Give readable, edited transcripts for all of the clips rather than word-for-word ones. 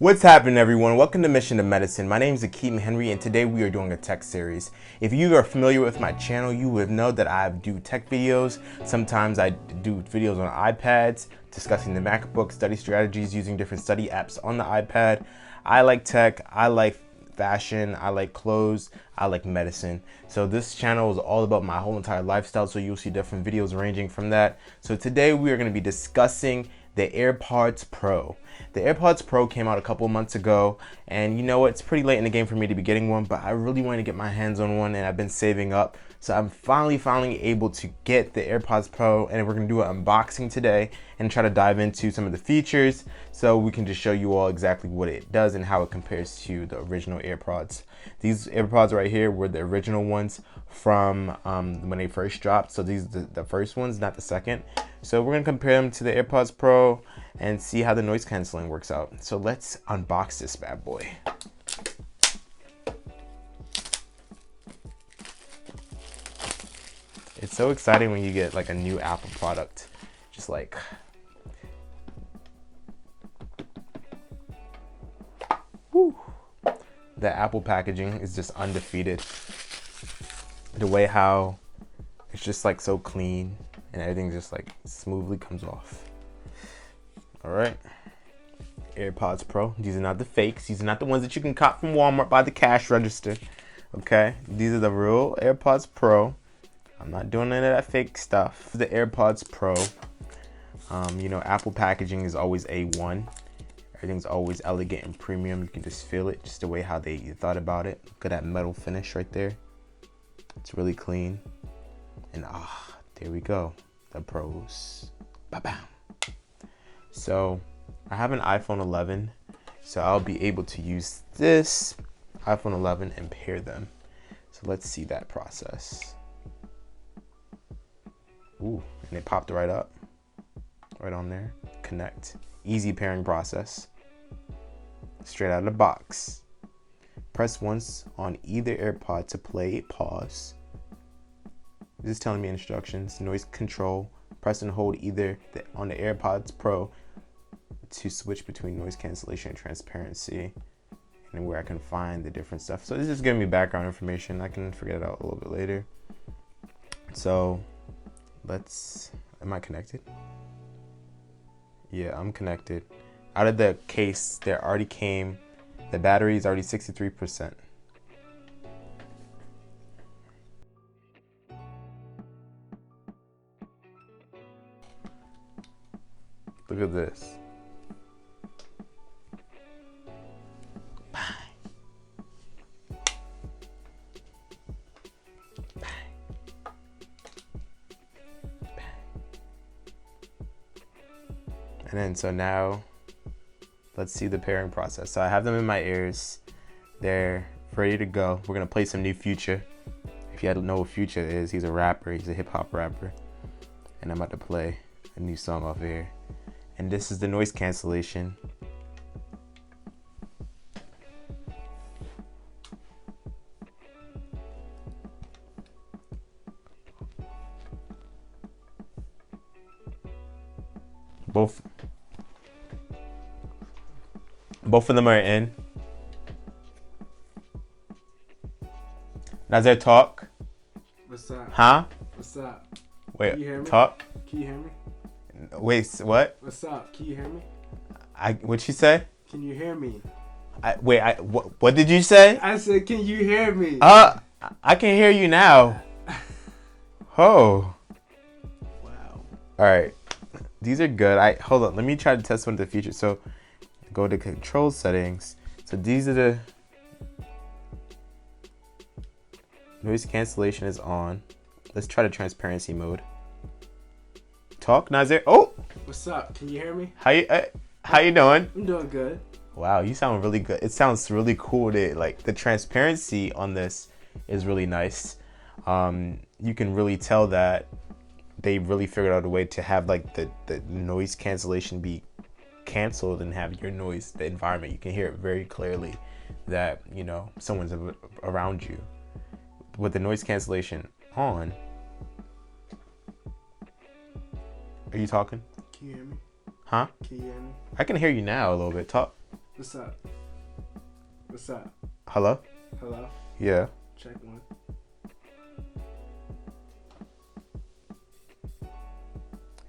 What's happening, everyone? Welcome to Mission to Medicine. My name is Akeem Henry, and today we are doing a tech series. If you are familiar with my channel, you would know that I do tech videos. Sometimes I do videos on iPads, discussing the MacBook, study strategies using different study apps on the iPad. I like tech, I like fashion, I like clothes, I like medicine. So this channel is all about my whole entire lifestyle, so you'll see different videos ranging from that. So today we are going to be discussing the AirPods Pro. The AirPods Pro came out a couple months ago, and you know what, it's pretty late in the game for me to be getting one, but I really wanted to get my hands on one, and I've been saving up. So I'm finally able to get the AirPods Pro, and we're gonna do an unboxing today and try to dive into some of the features so we can just show you all exactly what it does and how it compares to the original AirPods. These AirPods right here were the original ones from when they first dropped. So these are the first ones, not the second. So we're gonna compare them to the AirPods Pro and see how the noise canceling works out. So let's unbox this bad boy. It's so exciting when you get like a new Apple product. Just like, woo. The Apple packaging is just undefeated. The way how it's just like so clean and everything just like smoothly comes off. All right, AirPods Pro. These are not the fakes. These are not the ones that you can cop from Walmart by the cash register. Okay, these are the real AirPods Pro. I'm not doing any of that fake stuff. The AirPods Pro. You know, Apple packaging is always A1. Everything's always elegant and premium. You can just feel it, just the way how they thought about it. Look at that metal finish right there. It's really clean. And there we go. The Pros. Ba-bam. So I have an iPhone 11, so I'll be able to use this iPhone 11 and pair them. So let's see that process. Ooh, and it popped right up, right on there. Connect. Easy pairing process. Straight out of the box. Press once on either AirPod to play, pause. This is telling me instructions. Noise control. Press and hold either on the AirPods Pro to switch between noise cancellation and transparency, and where I can find the different stuff. So this is giving me background information. I can figure it out a little bit later. So am I connected? Yeah, I'm connected. Out of the case, the battery is already 63%. Look at this. And then so now let's see the pairing process. So I have them in my ears. They're ready to go. We're gonna play some new Future. If you don't know what Future is, he's a rapper. He's a hip hop rapper. And I'm about to play a new song off here. And this is the noise cancellation. Both of them are in. Nazir, talk. What's up? Huh? What's up? Wait, Can you hear me? talk. Can you hear me? Wait, what? What's up? Can you hear me? What'd you say? Can you hear me? What did you say? I said, can you hear me? I can hear you now. Oh. Wow. All right. These are good. Hold on. Let me try to test one of the features. So go to control settings. So these are the noise cancellation is on. Let's try the transparency mode. Talk, Nazir. Oh. What's up? Can you hear me? How you doing? I'm doing good. Wow, you sound really good. It sounds really cool. Like the transparency on this is really nice. You can really tell that they really figured out a way to have like the noise cancellation be canceled and have your noise, the environment. You can hear it very clearly that, you know, someone's around you. With the noise cancellation on, are you talking? Can you hear me? Huh? Can you hear me? I can hear you now a little bit. Talk. What's up? What's up? Hello? Hello? Yeah. Check one.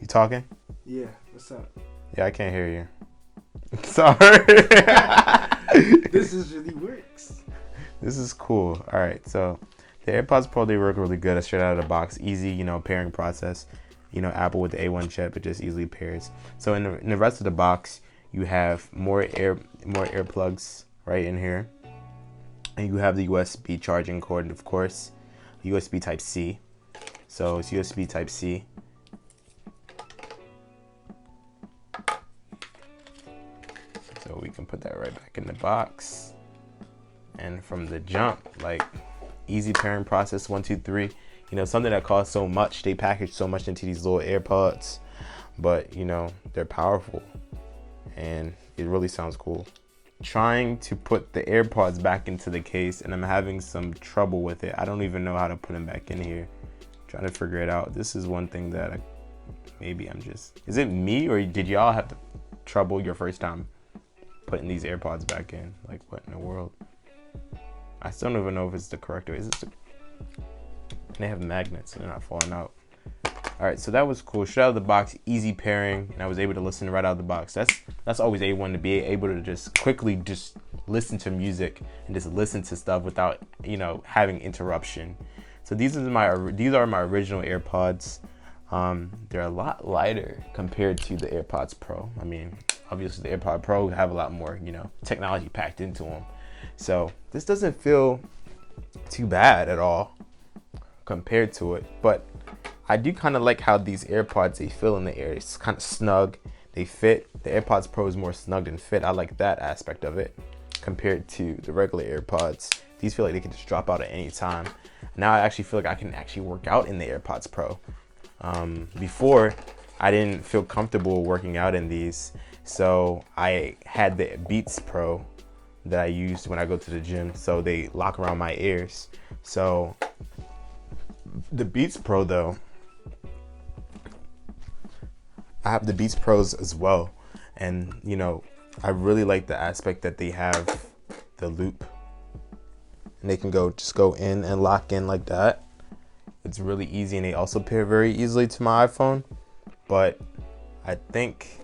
You talking? Yeah, what's up? Yeah, I can't hear you. Sorry. This is really works. This is cool. All right, so the AirPods Pro, they work really good. Straight out of the box, easy, pairing process. Apple with the A1 chip, it just easily pairs. So in the rest of the box, you have more earplugs right in here, and you have the USB charging cord, of course, USB Type C. So it's USB Type C. So we can put that right back in the box. And from the jump, like, easy pairing process, 1, 2, 3. Something that costs so much, they package so much into these little AirPods, but they're powerful and it really sounds cool. Trying to put the AirPods back into the case, and I'm having some trouble with it. I don't even know how to put them back in here. Trying to figure it out. This is one thing that is it me, or did y'all have trouble your first time putting these AirPods back in? Like, what in the world? I still don't even know if it's the correct way. They have magnets, so they're not falling out. All right, so that was cool. Straight out of the box, easy pairing, and I was able to listen right out of the box. That's always A1, to be able to just quickly just listen to music and just listen to stuff without having interruption. So these are my original AirPods. They're a lot lighter compared to the AirPods Pro. I mean, obviously the AirPods Pro have a lot more technology packed into them. So this doesn't feel too bad at all compared to it, but I do kind of like how these AirPods, they feel in the air. It's kind of snug, they fit. The AirPods Pro is more snug and fit. I like that aspect of it compared to the regular AirPods. These feel like they can just drop out at any time. Now I actually feel like I can actually work out in the AirPods Pro. Before, I didn't feel comfortable working out in these, so I had the Beats Pro that I used when I go to the gym, so they lock around my ears. So the Beats Pro, though, I have the Beats Pros as well, and I really like the aspect that they have the loop, and they can just go in and lock in like that. It's really easy, and they also pair very easily to my iPhone. But I think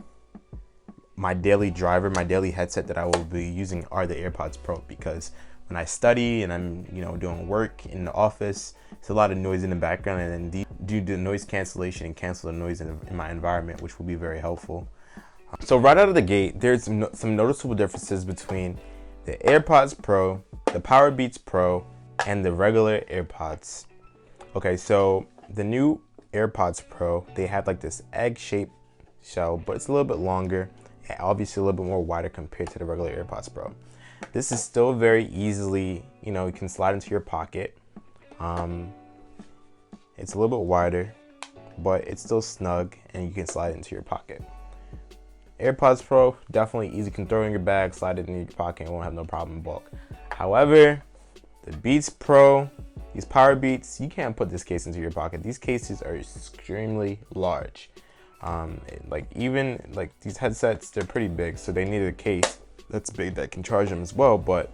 my daily headset that I will be using are the AirPods Pro, because when I study and I'm doing work in the office, it's a lot of noise in the background, and then do the noise cancellation and cancel the noise in my environment, which will be very helpful. So right out of the gate, there's some noticeable differences between the AirPods Pro, the Powerbeats Pro, and the regular AirPods. Okay, so the new AirPods Pro, they have like this egg-shaped shell, but it's a little bit longer, and obviously a little bit more wider compared to the regular AirPods Pro. This is still very easily, you can slide into your pocket. It's a little bit wider, but it's still snug, and you can slide it into your pocket. AirPods Pro, definitely easy. You can throw it in your bag, slide it in your pocket, and won't have no problem in bulk. However, the Beats Pro, these Powerbeats, you can't put this case into your pocket. These cases are extremely large. Even these headsets, they're pretty big, so they need a case that's big that can charge them as well, but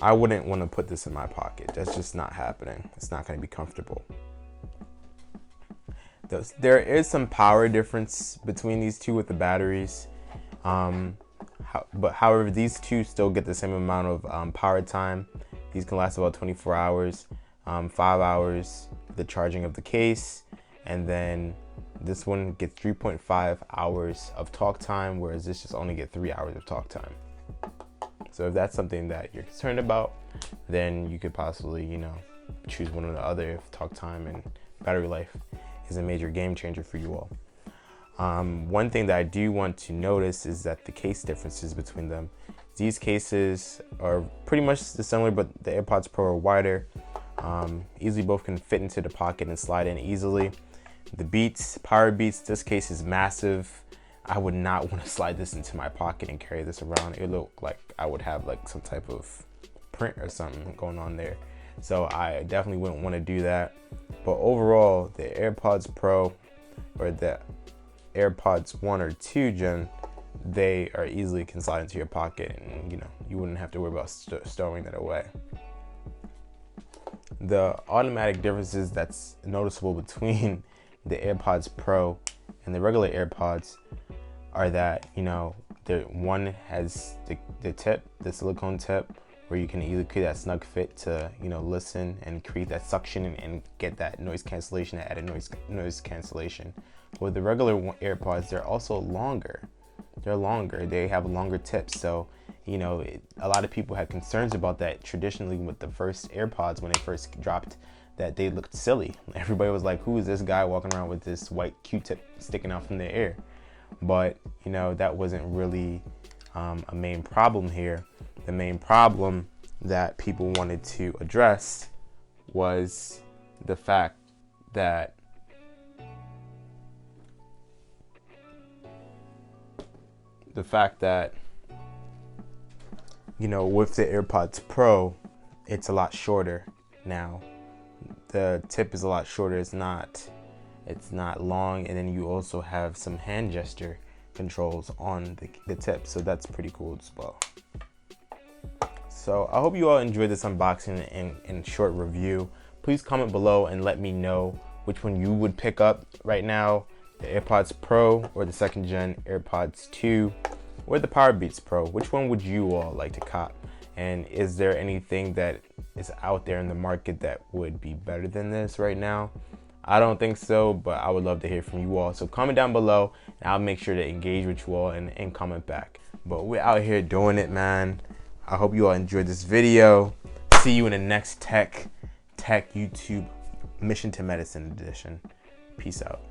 I wouldn't want to put this in my pocket. That's just not happening. It's not going to be comfortable. There is some power difference between these two with the batteries, but however, these two still get the same amount of power time. These can last about 24 hours, 5 hours, the charging of the case, and then this one gets 3.5 hours of talk time, whereas this just only get 3 hours of talk time. So if that's something that you're concerned about, then you could possibly, choose one or the other if talk time and battery life is a major game changer for you all. One thing that I do want to notice is that the case differences between them. These cases are pretty much similar, but the AirPods Pro are wider. Easily both can fit into the pocket and slide in easily. The Powerbeats, this case is massive. I would not want to slide this into my pocket and carry this around. It would look like I would have like some type of print or something going on there. So I definitely wouldn't want to do that. But overall, the AirPods Pro or the AirPods 1 or 2 gen, they are easily can slide into your pocket, and you wouldn't have to worry about stowing that away. The automatic differences that's noticeable between the AirPods Pro and the regular AirPods are that one has the tip, the silicone tip, where you can either create that snug fit to listen and create that suction and get that noise cancellation, that added noise cancellation. With the regular AirPods, they're also longer. They have longer tips, so a lot of people had concerns about that traditionally with the first AirPods when they first dropped, that they looked silly. Everybody was like, who is this guy walking around with this white Q-tip sticking out from their ear? But that wasn't really a main problem here. The main problem that people wanted to address was the fact that with the AirPods Pro, it's a lot shorter now. The tip is a lot shorter. It's not long, and then you also have some hand gesture controls on the tip, so that's pretty cool as well. So I hope you all enjoyed this unboxing and short review. Please comment below and let me know which one you would pick up right now, the AirPods Pro or the 2nd gen AirPods 2 or the Powerbeats Pro. Which one would you all like to cop? And is there anything that is out there in the market that would be better than this right now? I don't think so, but I would love to hear from you all. So comment down below, and I'll make sure to engage with you all and comment back. But we're out here doing it, man. I hope you all enjoyed this video. See you in the next Tech YouTube Mission to Medicine edition. Peace out.